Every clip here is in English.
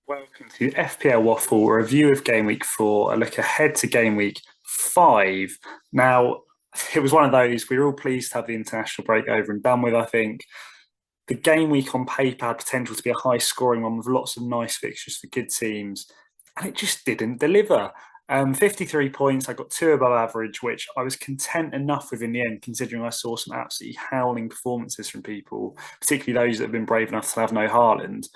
Welcome to FPL Waffle, a review of Game Week 4, a look ahead to Game Week 5. Now, it was one of those, we were all pleased to have the international break over and done with, I think. The Game Week on paper had potential to be a high-scoring one with lots of nice fixtures for good teams, and it just didn't deliver. 53 points, I got 2 above average, which I was content enough with in the end, considering I saw some absolutely howling performances from people, particularly those that have been brave enough to have no Haaland.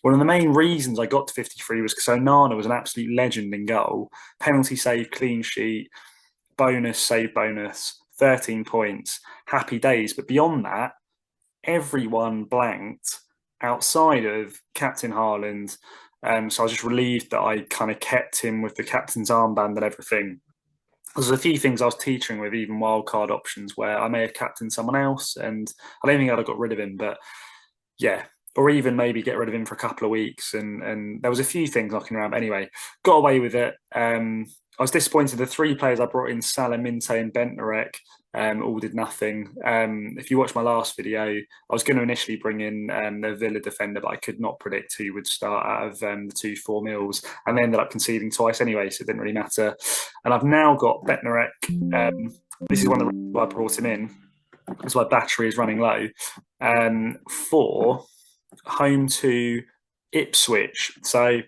One of the main reasons I got to 53 was because Onana was an absolute legend in goal. Penalty save, clean sheet, bonus, save bonus, 13 points, happy days. But beyond that, everyone blanked outside of Captain Haaland. So I was just relieved that I kind of kept him with the captain's armband and everything. There's a few things I was teetering with, even wildcard options, where I may have captained someone else, and I don't think I'd have got rid of him, but yeah, or even maybe get rid of him for a couple of weeks. And there was a few things knocking around. But anyway, got away with it. I was disappointed. The 3 players I brought in, Salah, Minte, and Bentnerek, all did nothing. If you watch my last video, I was going to initially bring in the Villa defender, but I could not predict who would start out of the 2 4-0s, and they ended up conceding twice anyway, so it didn't really matter. And I've now got Bentnerek. This is one of the reasons why I brought him in, because my battery is running low, for home to Ipswich. So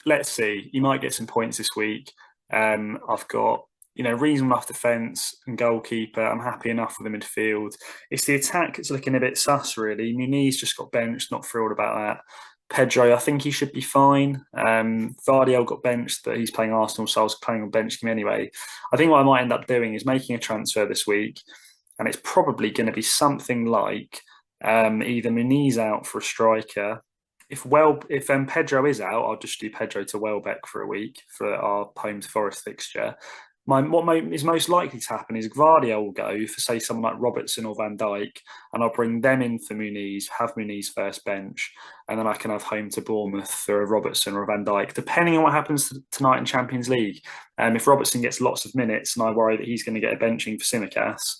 let's see. You might get some points this week. I've got, reasonable enough defence and goalkeeper. I'm happy enough with the midfield. It's the attack that's looking a bit sus, really. Muniz just got benched, not thrilled about that. Pedro, I think he should be fine. Vardiel got benched, but he's playing Arsenal, so I was planning on benching him anyway. I think what I might end up doing is making a transfer this week, and it's probably going to be something like either Muniz out for a striker. If Pedro is out, I'll just do Pedro to Welbeck for a week for our home to Forest fixture. What is most likely to happen is Gvardiol will go for, say, someone like Robertson or Van Dijk, and I'll bring them in for Muniz, have Muniz first bench, and then I can have home to Bournemouth for a Robertson or a Van Dijk, depending on what happens tonight in Champions League. If Robertson gets lots of minutes and I worry that he's going to get a benching for Tsimikas,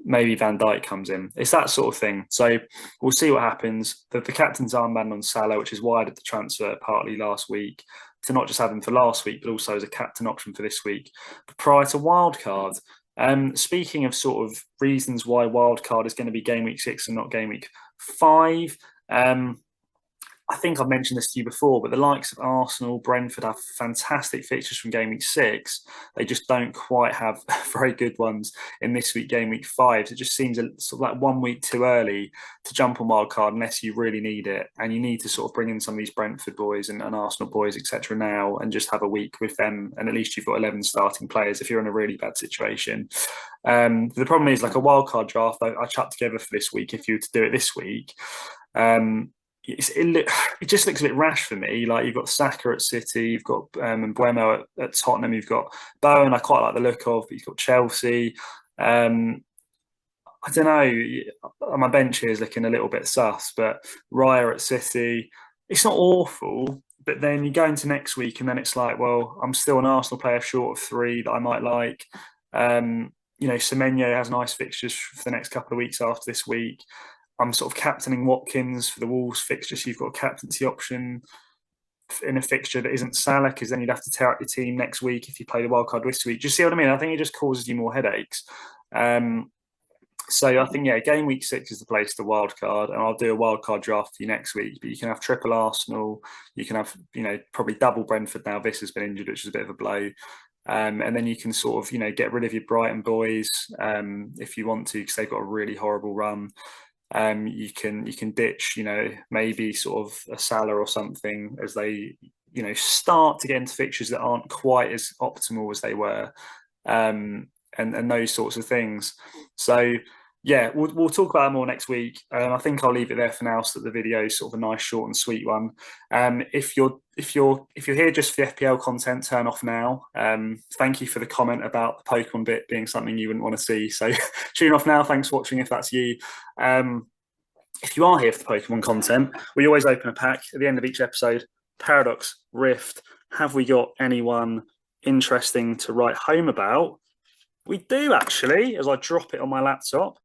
maybe Van Dijk comes in. It's that sort of thing. So we'll see what happens. The captain's armband on Salah, which is why I did the transfer partly last week, to not just have him for last week, but also as a captain option for this week. But prior to Wildcard, speaking of sort of reasons why Wildcard is going to be Game Week 6 and not Game Week 5, I think I've mentioned this to you before, but the likes of Arsenal, Brentford have fantastic fixtures from Game Week 6. They just don't quite have very good ones in this week, Game Week 5. So it just seems sort of like 1 week too early to jump on wildcard unless you really need it. And you need to sort of bring in some of these Brentford boys and Arsenal boys, etc. now, and just have a week with them. And at least you've got 11 starting players if you're in a really bad situation. The problem is, like a wildcard draft, I chucked together for this week. If you were to do it this week, it just looks a bit rash for me. Like, you've got Saka at City, you've got Mbuemo at Tottenham, you've got Bowen, I quite like the look of, but you've got Chelsea. I don't know. My bench here is looking a little bit sus, but Raya at City, it's not awful. But then you go into next week and then it's like, well, I'm still an Arsenal player short of 3 that I might like. Semenyo has nice fixtures for the next couple of weeks after this week. I'm sort of captaining Watkins for the Wolves fixture, so you've got a captaincy option in a fixture that isn't Salah, because then you'd have to tear up your team next week if you play the wildcard this week. Do you see what I mean? I think it just causes you more headaches. So I think, Game Week 6 is the place to wildcard, and I'll do a wildcard draft for you next week. But you can have triple Arsenal, you can have, probably double Brentford now. This has been injured, which is a bit of a blow. And then you can sort of, get rid of your Brighton boys if you want to, because they've got a really horrible run. You can ditch, maybe sort of a Salah or something as they, start to get into fixtures that aren't quite as optimal as they were, and those sorts of things. So we'll talk about it more next week. I think I'll leave it there for now, so that the video is sort of a nice, short and sweet one. If you're here just for the FPL content, turn off now. Thank you for the comment about the Pokemon bit being something you wouldn't want to see. So tune off now. Thanks for watching if that's you. If you are here for the Pokemon content, we always open a pack at the end of each episode. Paradox, Rift. Have we got anyone interesting to write home about? We do, actually, as I drop it on my laptop.